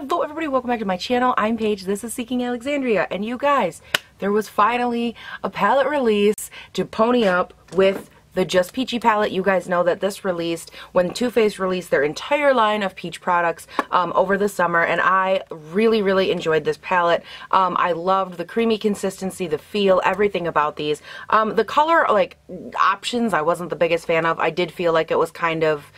Hello everybody, welcome back to my channel. I'm Paige, this is Seeking Alexandria, and you guys, there was finally a palette release to pony up with the Just Peachy palette. You guys know that this released when Too Faced released their entire line of peach products over the summer, and I really enjoyed this palette. I loved the creamy consistency, the feel, everything about these. The color like options I wasn't the biggest fan of. I did feel like it was kind of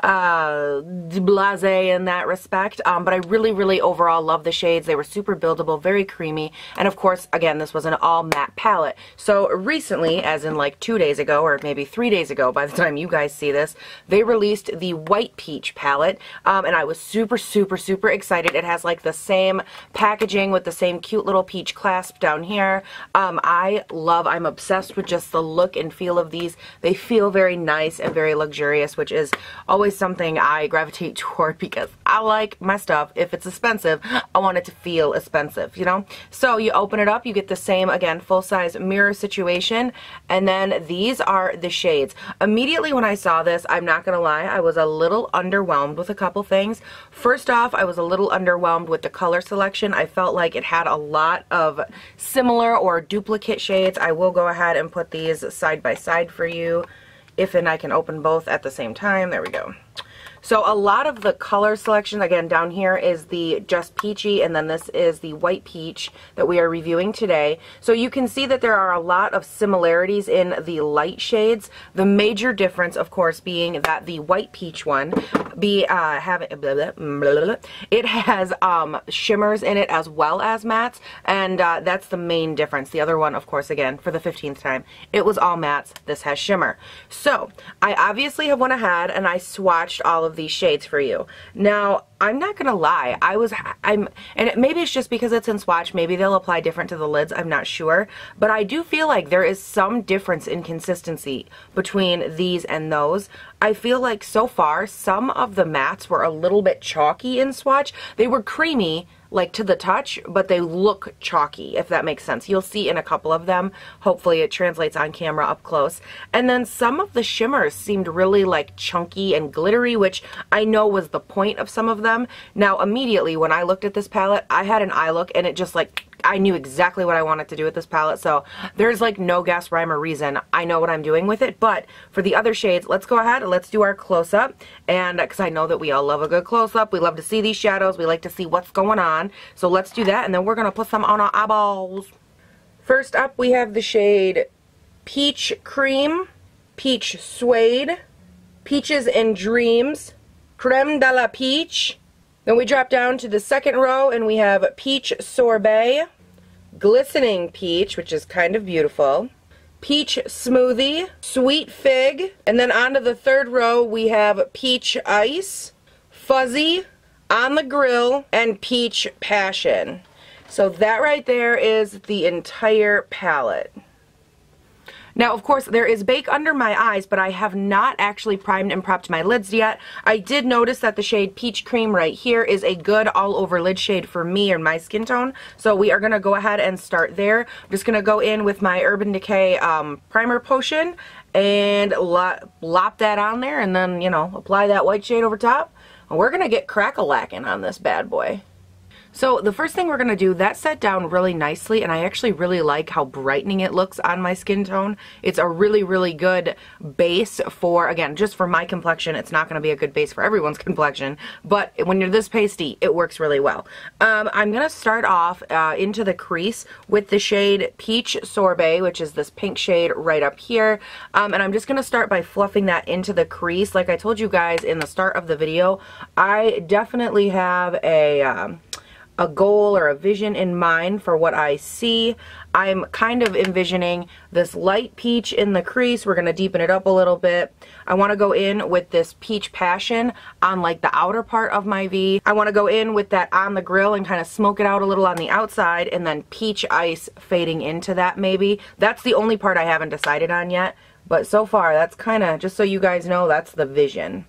blasé in that respect, but I really overall love the shades. They were super buildable, very creamy, and of course again this was an all matte palette. So recently, as in like 2 days ago or maybe 3 days ago by the time you guys see this, they released the white peach palette, and I was super excited. It has like the same packaging with the same cute little peach clasp down here. I'm obsessed with just the look and feel of these. They feel very nice and very luxurious, which is always something I gravitate toward because I like my stuff. If it's expensive, I want it to feel expensive, you know? So you open it up, you get the same, again, full-size mirror situation, and then these are the shades. Immediately when I saw this, I'm not gonna lie, I was a little underwhelmed with a couple things. First off, I was a little underwhelmed with the color selection. I felt like it had a lot of similar or duplicate shades. I will go ahead and put these side by side for you. And I can open both at the same time. There we go. So a lot of the color selection, again, down here is the Just Peachy, and then this is the white peach that we are reviewing today. So you can see that there are a lot of similarities in the light shades. The major difference, of course, being that the white peach one it has shimmers in it as well as mattes, and that's the main difference. The other one, of course, again, for the 15th time, it was all mattes. This has shimmer. So I obviously have went ahead and I swatched all of these shades for you. Now, I'm not gonna lie, maybe it's just because it's in swatch, maybe they'll apply different to the lids, I'm not sure, but I do feel like there is some difference in consistency between these and those. I feel like so far, some of the mattes were a little bit chalky in swatch. They were creamy, like to the touch, but they look chalky, if that makes sense. You'll see in a couple of them. Hopefully it translates on camera up close. And then some of the shimmers seemed really like chunky and glittery, which I know was the point of some of them. Now immediately when I looked at this palette, I had an eye look and it just like, I knew exactly what I wanted to do with this palette, so there's like no guess, rhyme, or reason. I know what I'm doing with it, but for the other shades, let's go ahead and let's do our close-up, and because I know that we all love a good close-up, we love to see these shadows, we like to see what's going on, so let's do that, and then we're going to put some on our eyeballs. First up, we have the shade Peach Cream, Peach Suede, Peaches and Dreams, Creme de la Peach. Then we drop down to the second row and we have Peach Sorbet, Glistening Peach, which is kind of beautiful, Peach Smoothie, Sweet Fig, and then onto the third row we have Peach Ice, Fuzzy, On the Grill, and Peach Passion. So that right there is the entire palette. Now, of course, there is bake under my eyes, but I have not actually primed and prepped my lids yet. I did notice that the shade Peach Cream right here is a good all-over lid shade for me and my skin tone, so we are going to go ahead and start there. I'm just going to go in with my Urban Decay primer potion and lop that on there, and then, you know, apply that white shade over top. And we're going to get crack-a-lackin' on this bad boy. So the first thing we're going to do, that set down really nicely, and I actually really like how brightening it looks on my skin tone. It's a really good base for, again, just for my complexion. It's not going to be a good base for everyone's complexion, but when you're this pasty, it works really well. I'm going to start off into the crease with the shade Peach Sorbet, which is this pink shade right up here, and I'm just going to start by fluffing that into the crease. Like I told you guys in the start of the video, I definitely have a goal or a vision in mind for what I see. I'm kind of envisioning this light peach in the crease. We're going to deepen it up a little bit. I want to go in with this Peach Passion on like the outer part of my V. I want to go in with that On the Grill and kind of smoke it out a little on the outside, and then Peach Ice fading into that maybe. That's the only part I haven't decided on yet, but so far that's kind of, just so you guys know, that's the vision.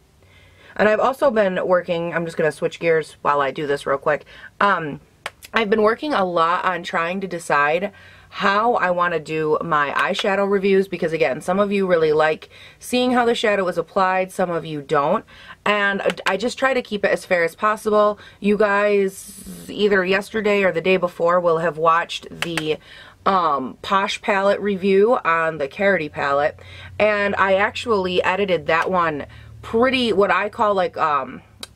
And I've also been working, I'm just going to switch gears while I do this real quick. I've been working a lot on trying to decide how I want to do my eyeshadow reviews, because again, some of you really like seeing how the shadow is applied, some of you don't, and I just try to keep it as fair as possible. You guys either yesterday or the day before will have watched the Posh palette review on the Carity palette, and I actually edited that one pretty, what I call like,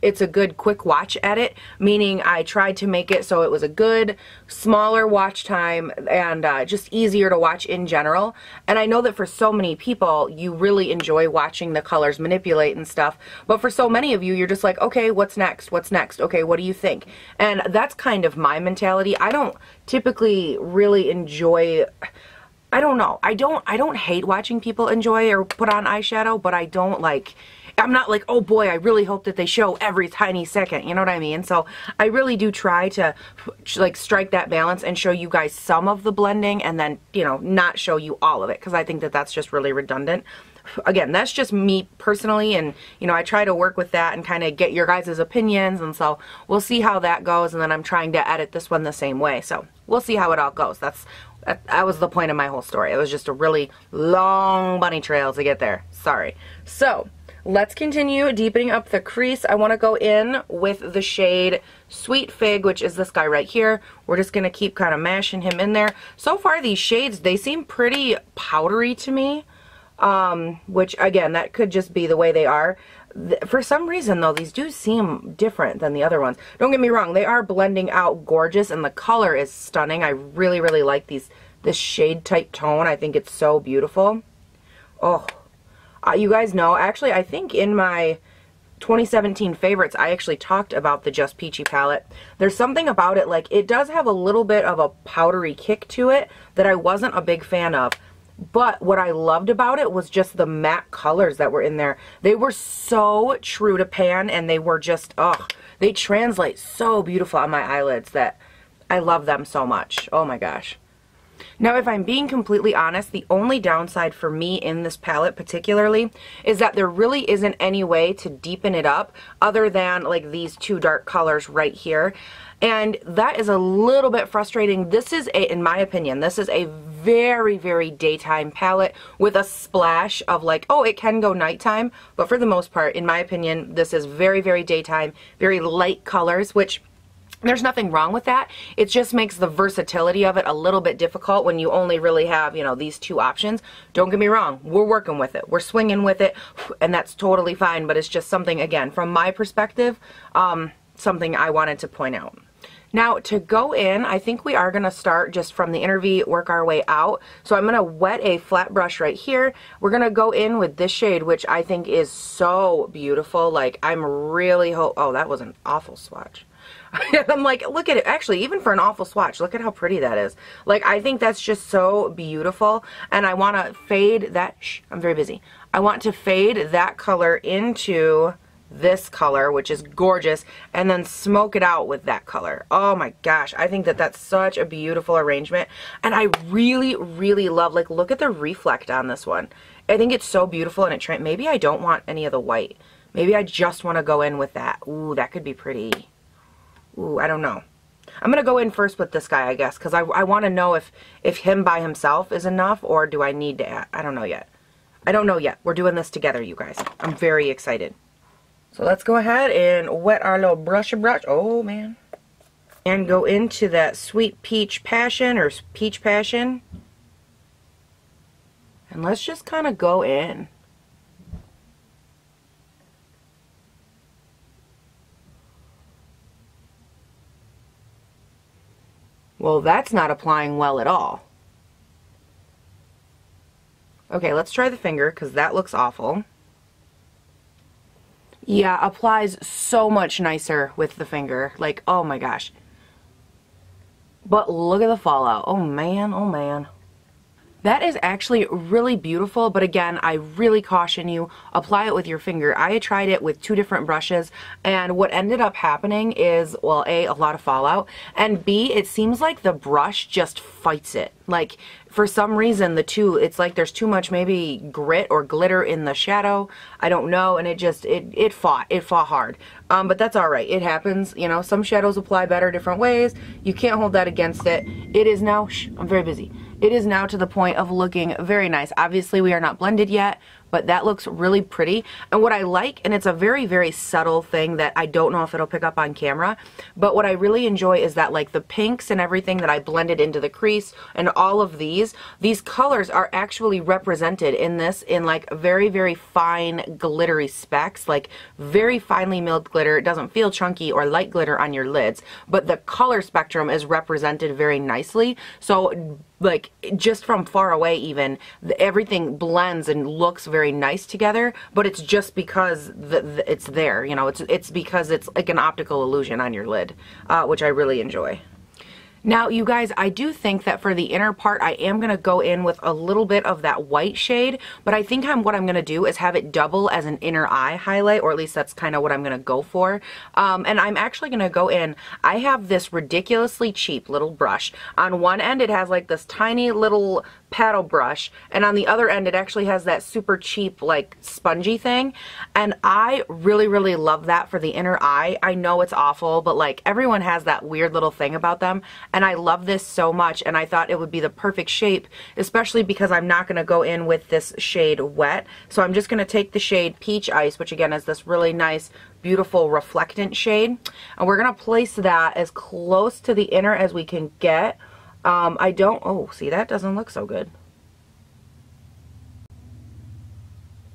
it's a good quick watch edit, meaning I tried to make it so it was a good smaller watch time and just easier to watch in general. And I know that for so many people you really enjoy watching the colors manipulate and stuff, but for so many of you you're just like, okay, what's next, what's next, okay, what do you think? And that's kind of my mentality. I don't typically really enjoy, I don't know, I don't hate watching people enjoy or put on eyeshadow, but I don't like, I'm not like, oh boy, I really hope that they show every tiny second, you know what I mean? So I really do try to like strike that balance and show you guys some of the blending and then, you know, not show you all of it, because I think that that's just really redundant. Again, that's just me personally, and you know, I try to work with that and kind of get your guys' opinions, and so we'll see how that goes. And then I'm trying to edit this one the same way, so we'll see how it all goes. That was the point of my whole story. It was just a really long bunny trail to get there. Sorry. So let's continue deepening up the crease. I want to go in with the shade Sweet Fig, which is this guy right here. We're just going to keep kind of mashing him in there. So far these shades, they seem pretty powdery to me, which again, that could just be the way they are. For some reason though, these do seem different than the other ones. Don't get me wrong, they are blending out gorgeous and the color is stunning. I really, really like this shade type tone. I think it's so beautiful. Oh. You guys know, actually, I think in my 2017 favorites, I actually talked about the Just Peachy palette. There's something about it, like, it does have a little bit of a powdery kick to it that I wasn't a big fan of. But what I loved about it was just the matte colors that were in there. They were so true to pan, and they were just, they translate so beautiful on my eyelids that I love them so much. Oh my gosh. Now, if I'm being completely honest, the only downside for me in this palette particularly is that there really isn't any way to deepen it up other than like these two dark colors right here. And that is a little bit frustrating. This is in my opinion, this is a very, very daytime palette with a splash of like, oh, it can go nighttime. But for the most part, in my opinion, this is very, very daytime, very light colors, which there's nothing wrong with that. It just makes the versatility of it a little bit difficult when you only really have, you know, these two options. Don't get me wrong, we're working with it, we're swinging with it, and that's totally fine, but it's just something, again, from my perspective, something I wanted to point out. Now, to go in, I think we are going to start just from the inner V, work our way out. So I'm going to wet a flat brush right here. We're going to go in with this shade, which I think is so beautiful. Like, I'm really oh, that was an awful swatch. I'm like, look at it. Actually, even for an awful swatch, look at how pretty that is. Like, I think that's just so beautiful. And I want to fade that, I'm very busy. I want to fade that color into this color, which is gorgeous, and then smoke it out with that color. Oh my gosh, I think that that's such a beautiful arrangement. And I really, really love, like, look at the reflect on this one. I think it's so beautiful, and maybe I don't want any of the white. Maybe I just want to go in with that. Ooh, that could be pretty. Ooh, I don't know. I'm going to go in first with this guy, I guess, because I want to know if him by himself is enough, or do I need to add? I don't know yet. I don't know yet. We're doing this together, you guys. I'm very excited. So let's go ahead and wet our little brush. Oh, man. And go into that Sweet Peach Passion, or Peach Passion. And let's just kind of go in. Well, that's not applying well at all. Okay, let's try the finger, because that looks awful. Yeah, applies so much nicer with the finger. Like, oh my gosh. But look at the fallout. Oh man, oh man. That is actually really beautiful, but again, I really caution you, apply it with your finger. I tried it with two different brushes, and what ended up happening is, well, A, a lot of fallout, and B, it seems like the brush just fights it. Like, for some reason, the two, it's like there's too much maybe grit or glitter in the shadow. I don't know, and it just, it fought hard. But that's all right. It happens, you know, some shadows apply better different ways. You can't hold that against it. It is now, I'm very busy. It is now to the point of looking very nice. Obviously, we are not blended yet, but that looks really pretty. And what I like, and it's a very, very subtle thing that I don't know if it'll pick up on camera, but what I really enjoy is that like the pinks and everything that I blended into the crease and all of these colors are actually represented in this in like very, very fine glittery specks, like very finely milled glitter. It doesn't feel chunky or light glitter on your lids, but the color spectrum is represented very nicely. So like just from far away even, everything blends and looks very nice together, but it's just because it's there, you know, it's because it's like an optical illusion on your lid, which I really enjoy. Now, you guys, I do think that for the inner part, I am going to go in with a little bit of that white shade, but I think what I'm going to do is have it double as an inner eye highlight, or at least that's kind of what I'm going to go for. And I'm actually going to go in, I have this ridiculously cheap little brush. On one end, it has like this tiny little paddle brush, and on the other end it actually has that super cheap like spongy thing, and I really, really love that for the inner eye. I know it's awful, but like everyone has that weird little thing about them, and I love this so much, and I thought it would be the perfect shape, especially because I'm not going to go in with this shade wet. So I'm just going to take the shade Peach Ice, which again is this really nice beautiful reflectant shade, and we're going to place that as close to the inner as we can get. Oh, see, that doesn't look so good.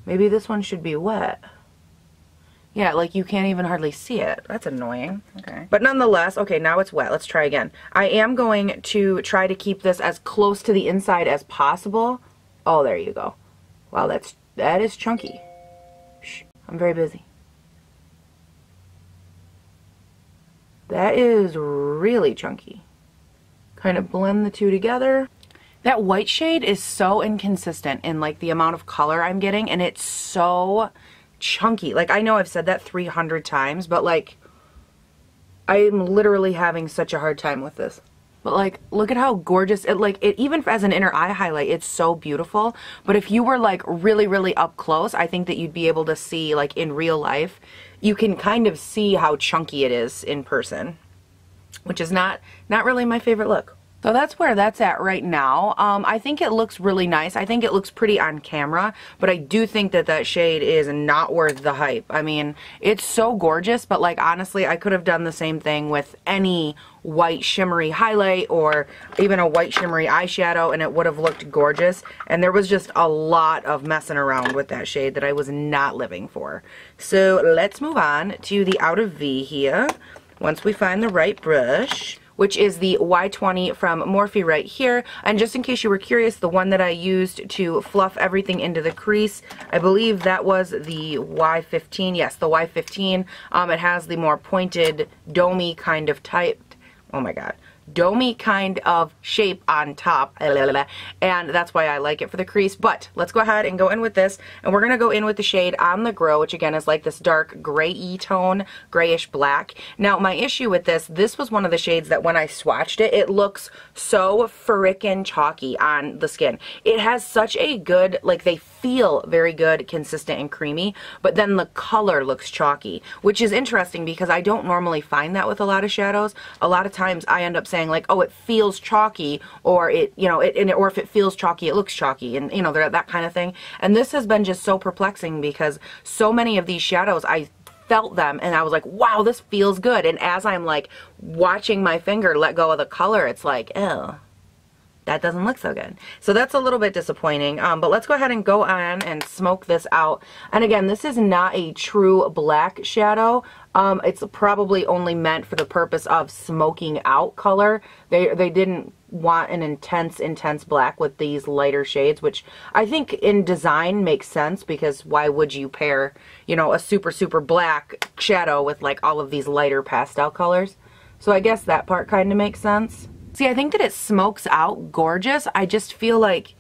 Maybe this one should be wet. Yeah, like you can't even hardly see it. That's annoying. Okay. But nonetheless, okay, now it's wet. Let's try again. I am going to try to keep this as close to the inside as possible. Oh, there you go. Wow, that is chunky. Shh, I'm very busy. That is really chunky. Kind of blend the two together. That white shade is so inconsistent in like the amount of color I'm getting, and it's so chunky. Like, I know I've said that 300 times, but like I'm literally having such a hard time with this. But like, look at how gorgeous it, like it, even as an inner eye highlight, it's so beautiful. But if you were like really, really up close, I think that you'd be able to see, like in real life, you can kind of see how chunky it is in person, which is not really my favorite look. So that's where that's at right now. I think it looks really nice. I think it looks pretty on camera, but I do think that that shade is not worth the hype. I mean, it's so gorgeous, but like honestly, I could have done the same thing with any white shimmery highlight or even a white shimmery eyeshadow, and it would have looked gorgeous. And there was just a lot of messing around with that shade that I was not living for. So let's move on to the Out of V here. Once we find the right brush, which is the Y20 from Morphe right here. And just in case you were curious, the one that I used to fluff everything into the crease, I believe that was the Y15. Yes, the Y15. It has the more pointed, domey kind of type. Oh my god. Domey kind of shape on top, and that's why I like it for the crease. But let's go ahead and go in with this, and we're going to go in with the shade On the Grow, which again is like this dark gray-y tone, grayish black. Now my issue with this was one of the shades that when I swatched it, it looks so frickin' chalky on the skin. It has such a good, like they feel very good, consistent, and creamy, but then the color looks chalky, which is interesting because I don't normally find that with a lot of shadows. A lot of times I end up saying like, oh, it feels chalky, or it, you know, or if it feels chalky, it looks chalky, and you know, that kind of thing. And this has been just so perplexing because so many of these shadows, I felt them and I was like, wow, this feels good. And as I'm like watching my finger let go of the color, it's like, oh, that doesn't look so good. So that's a little bit disappointing, but let's go ahead and go on and smoke this out. And again, this is not a true black shadow. It's probably only meant for the purpose of smoking out color. They didn't want an intense black with these lighter shades, which I think in design makes sense, because why would you pair, you know, a super black shadow with like all of these lighter pastel colors? So I guess that part kind of makes sense. See, I think that it smokes out gorgeous. I just feel like,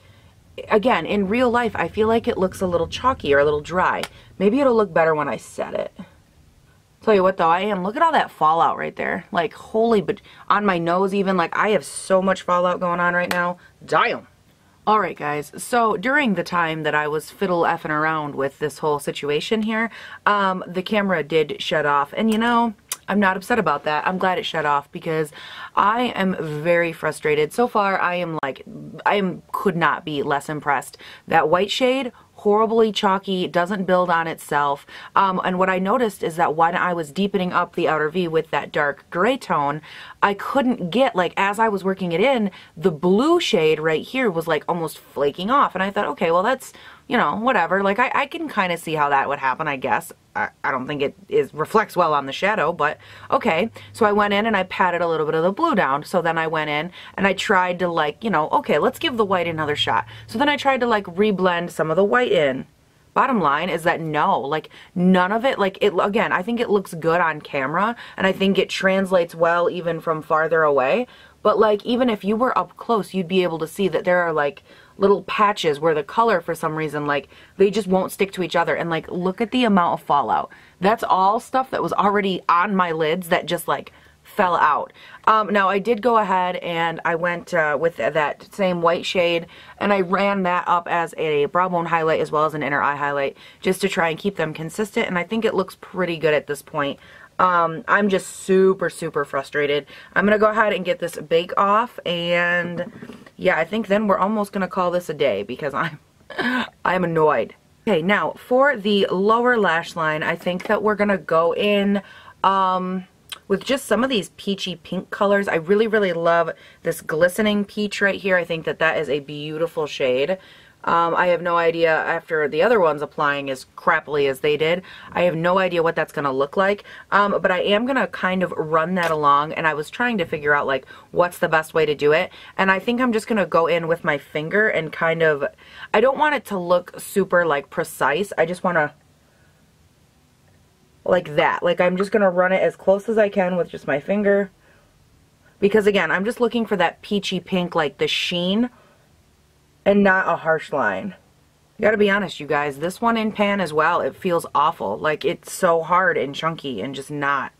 again, in real life, I feel like it looks a little chalky or a little dry. Maybe it'll look better when I set it. Tell you what though, I am. Look at all that fallout right there. Like, holy, but on my nose even, like, I have so much fallout going on right now. Damn. Alright guys, so during the time that I was fiddle effing around with this whole situation here, the camera did shut off, and you know, I'm not upset about that. I'm glad it shut off because I am very frustrated. So far, I could not be less impressed. That white shade, horribly chalky, doesn't build on itself. And what I noticed is that when I was deepening up the outer V with that dark gray tone, I couldn't get, like, as I was working it in, the blue shade right here was like almost flaking off. And I thought, okay, well that's, you know, whatever. Like, I can kind of see how that would happen, I guess. I don't think it reflects well on the shadow, but okay. So I went in and I patted a little bit of the blue down. So then I went in and I tried to, like, you know, okay, let's give the white another shot. So then I tried to, like, reblend some of the white in. Bottom line is that no, like, none of it, like, it, again, I think it looks good on camera and I think it translates well even from farther away. But, like, even if you were up close, you'd be able to see that there are, like, little patches where the color, for some reason, like, they just won't stick to each other. And, like, look at the amount of fallout. That's all stuff that was already on my lids that just, like, fell out. Now, I did go ahead and I went with that same white shade and I ran that up as a brow bone highlight as well as an inner eye highlight just to try and keep them consistent, and I think it looks pretty good at this point. I'm just super, super frustrated. I'm going to go ahead and get this bake off, and yeah, I think then we're almost going to call this a day because I'm annoyed. Okay, now for the lower lash line, I think that we're going to go in with just some of these peachy pink colors. I really, really love this glistening peach right here. I think that that is a beautiful shade. I have no idea, after the other ones applying as crappily as they did, I have no idea what that's going to look like. But I am going to kind of run that along, and I was trying to figure out, like, what's the best way to do it. And I think I'm just going to go in with my finger and kind of, I don't want it to look super, like, precise. I just want to, like that. Like, I'm just going to run it as close as I can with just my finger. Because, again, I'm just looking for that peachy pink, like, the sheen, and not a harsh line. I gotta be honest, you guys, this one in pan as well, it feels awful. Like, it's so hard and chunky and just not,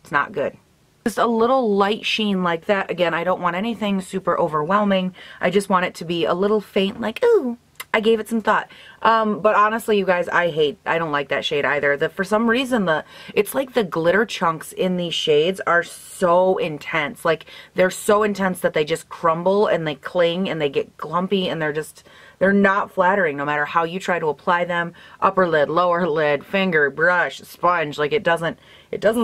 it's not good. Just a little light sheen like that. Again, I don't want anything super overwhelming. I just want it to be a little faint, like, ooh, I gave it some thought. But honestly, you guys, I don't like that shade either. For some reason, it's like the glitter chunks in these shades are so intense. Like, they're so intense that they just crumble and they cling and they get clumpy and they're not flattering no matter how you try to apply them. Upper lid, lower lid, finger, brush, sponge, like it doesn't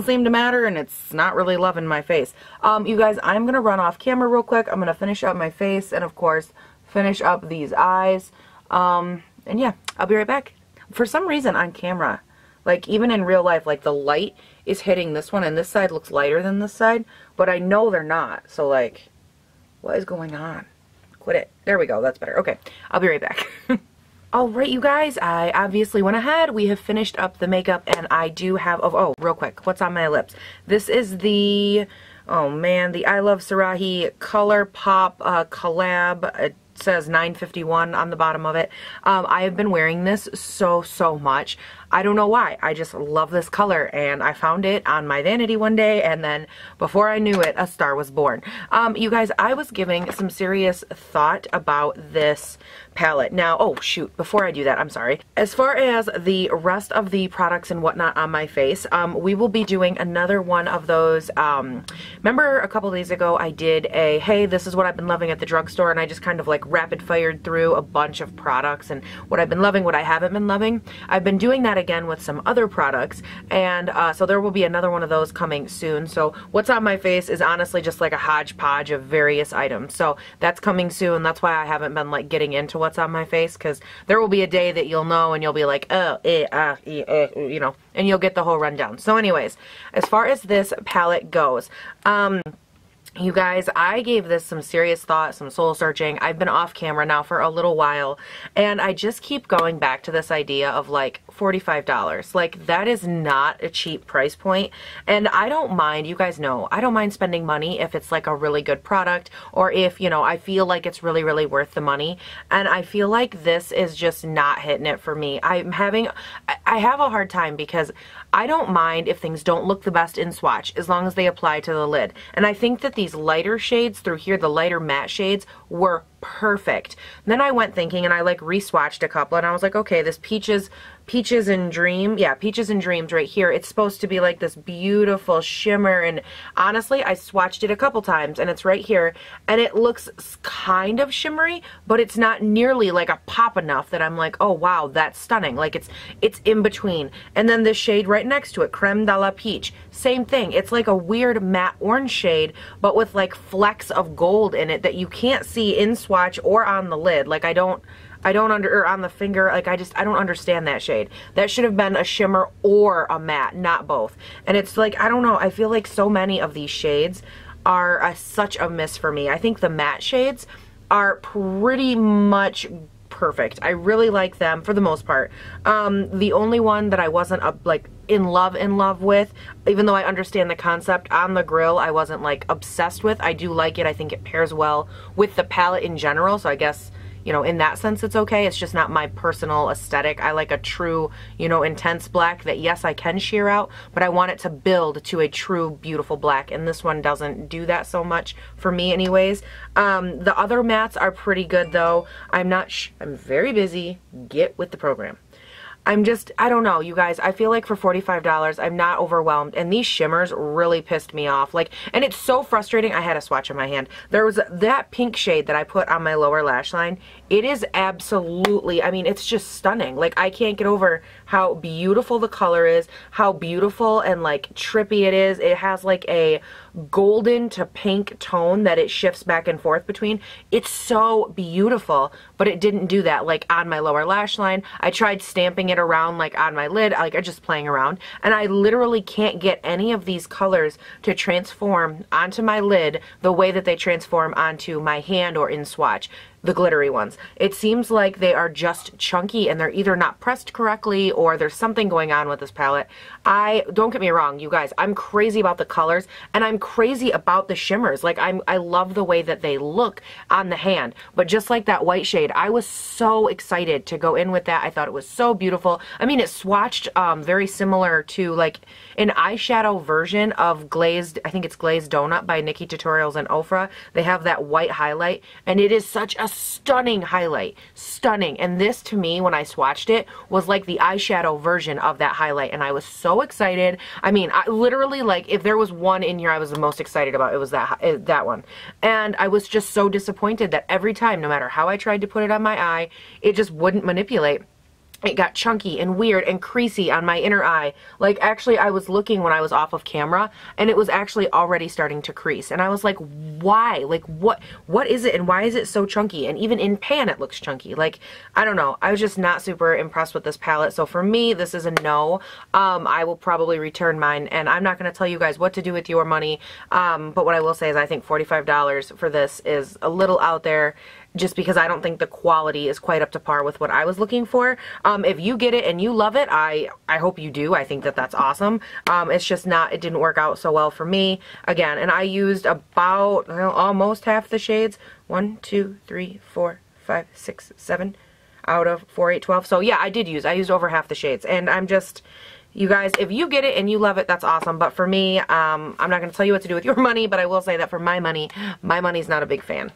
seem to matter, and it's not really loving my face. You guys, I'm gonna run off camera real quick. I'm gonna finish up my face and of course finish up these eyes. And yeah, I'll be right back. For some reason on camera, like even in real life, like the light is hitting this one and this side looks lighter than this side, but I know they're not. So like, what is going on? Quit it. There we go. That's better. Okay, I'll be right back. Alright, you guys, I obviously went ahead. We have finished up the makeup and I do have, oh, real quick, what's on my lips? This is the, oh man, the I Love Sarahi Color Pop collab. Says 951 on the bottom of it. I have been wearing this so much. I don't know why. I just love this color, and I found it on my vanity one day, and then before I knew it, a star was born. You guys, I was giving some serious thought about this palette. Now, oh shoot, before I do that, I'm sorry. As far as the rest of the products and whatnot on my face, we will be doing another one of those. Remember a couple days ago I did a, hey, this is what I've been loving at the drugstore, and I just kind of like rapid fired through a bunch of products and what I've been loving, what I haven't been loving. I've been doing that again with some other products, and so there will be another one of those coming soon. So what's on my face is honestly just like a hodgepodge of various items. So that's coming soon. That's why I haven't been like getting into what's on my face, because there will be a day that you'll know and you'll be like, oh, you know, and you'll get the whole rundown. So anyways, as far as this palette goes, You guys, I gave this some serious thought, some soul searching. I've been off camera now for a little while, and I just keep going back to this idea of like $45. Like, that is not a cheap price point, and I don't mind, you guys know, I don't mind spending money if it's like a really good product, or if, you know, I feel like it's really, really worth the money, and I feel like this is just not hitting it for me. I have a hard time because I don't mind if things don't look the best in swatch as long as they apply to the lid, and I think that these lighter shades through here, the lighter matte shades, were perfect. And then I went thinking, and I like re-swatched a couple, and I was like, okay, this Peaches and Dream, yeah, Peaches and Dreams right here, it's supposed to be like this beautiful shimmer, and honestly, I swatched it a couple times, and it's right here, and it looks kind of shimmery, but it's not nearly like a pop enough that I'm like, oh wow, that's stunning. Like, it's in between. And then this shade right next to it, Creme de la Peach, same thing. It's like a weird matte orange shade, but with like flecks of gold in it that you can't see in swatch or on the lid. Like, or on the finger, like I don't understand that shade. That should have been a shimmer or a matte, not both. And it's like, I don't know, I feel like so many of these shades are such a miss for me. I think the matte shades are pretty much perfect. I really like them for the most part. The only one that I wasn't like in love with, even though I understand the concept, On the Grill I wasn't like obsessed with. I do like it. I think it pairs well with the palette in general, so I guess, you know, in that sense it's okay. It's just not my personal aesthetic. I like a true, you know, intense black that, yes, I can sheer out, but I want it to build to a true beautiful black, and this one doesn't do that so much for me anyways. The other mattes are pretty good though. I'm very busy. Get with the program. I don't know, you guys. I feel like for $45, I'm not overwhelmed, and these shimmers really pissed me off. Like, and it's so frustrating. I had a swatch in my hand. There was that pink shade that I put on my lower lash line. It is absolutely, I mean, it's just stunning. Like, I can't get over how beautiful the color is, how beautiful and like trippy it is. It has like a golden to pink tone that it shifts back and forth between. It's so beautiful, but it didn't do that like on my lower lash line. I tried stamping it around like on my lid, like I'm just playing around, and I literally can't get any of these colors to transform onto my lid the way that they transform onto my hand or in swatch. The glittery ones. It seems like they are just chunky and they're either not pressed correctly or there's something going on with this palette. Don't get me wrong, you guys, I'm crazy about the colors and I'm crazy about the shimmers. Like, I love the way that they look on the hand, but just like that white shade, I was so excited to go in with that. I thought it was so beautiful. I mean, it swatched very similar to like an eyeshadow version of Glazed, I think it's Glazed Donut by Nikki Tutorials and Ofra. They have that white highlight, and it is such a stunning highlight. Stunning. And this, to me, when I swatched it, was like the eyeshadow version of that highlight, and I was so excited. I mean, I literally, like, if there was one in here I was the most excited about, it was that one. And I was just so disappointed that every time, no matter how I tried to put it on my eye, it just wouldn't manipulate. It got chunky and weird and creasy on my inner eye. Like, actually, I was looking when I was off of camera, and it was actually already starting to crease. And I was like, why? Like, what is it, and why is it so chunky? And even in pan, it looks chunky. Like, I don't know. I was just not super impressed with this palette. So for me, this is a no. I will probably return mine, and I'm not going to tell you guys what to do with your money. But what I will say is I think $45 for this is a little out there, just because I don't think the quality is quite up to par with what I was looking for. If you get it and you love it, I hope you do. I think that that's awesome. It's just not, it didn't work out so well for me. Again, and I used about, well, almost half the shades. 1, 2, 3, 4, 5, 6, 7 out of 4, 8, 12. So yeah, I used over half the shades. And I'm just, you guys, if you get it and you love it, that's awesome. But for me, I'm not going to tell you what to do with your money, but I will say that for my money's not a big fan.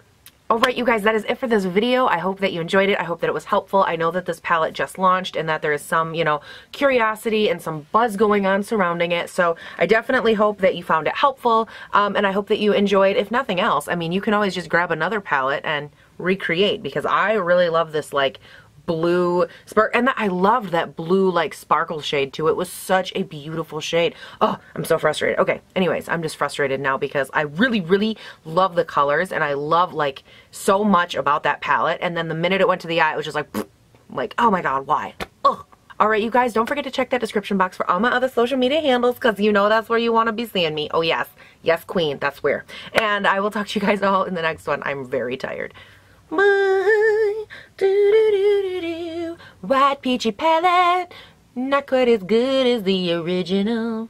Alright, you guys, that is it for this video. I hope that you enjoyed it. I hope that it was helpful. I know that this palette just launched and that there is some, you know, curiosity and some buzz going on surrounding it. So I definitely hope that you found it helpful, and I hope that you enjoyed, if nothing else. I mean, you can always just grab another palette and recreate, because I really love this, like, blue spark, and I loved that blue like sparkle shade too. It was such a beautiful shade. Oh, I'm so frustrated. Okay, anyways, I'm just frustrated now because I really love the colors, and I love like so much about that palette, and then the minute it went to the eye, it was just like oh my god, why? Ugh. Alright, you guys, don't forget to check that description box for all my other social media handles, because you know that's where you want to be seeing me. Oh yes, yes queen, that's where. And I will talk to you guys all in the next one. I'm very tired. Bye. Do, do, do, do, do. White peachy palette, not quite as good as the original.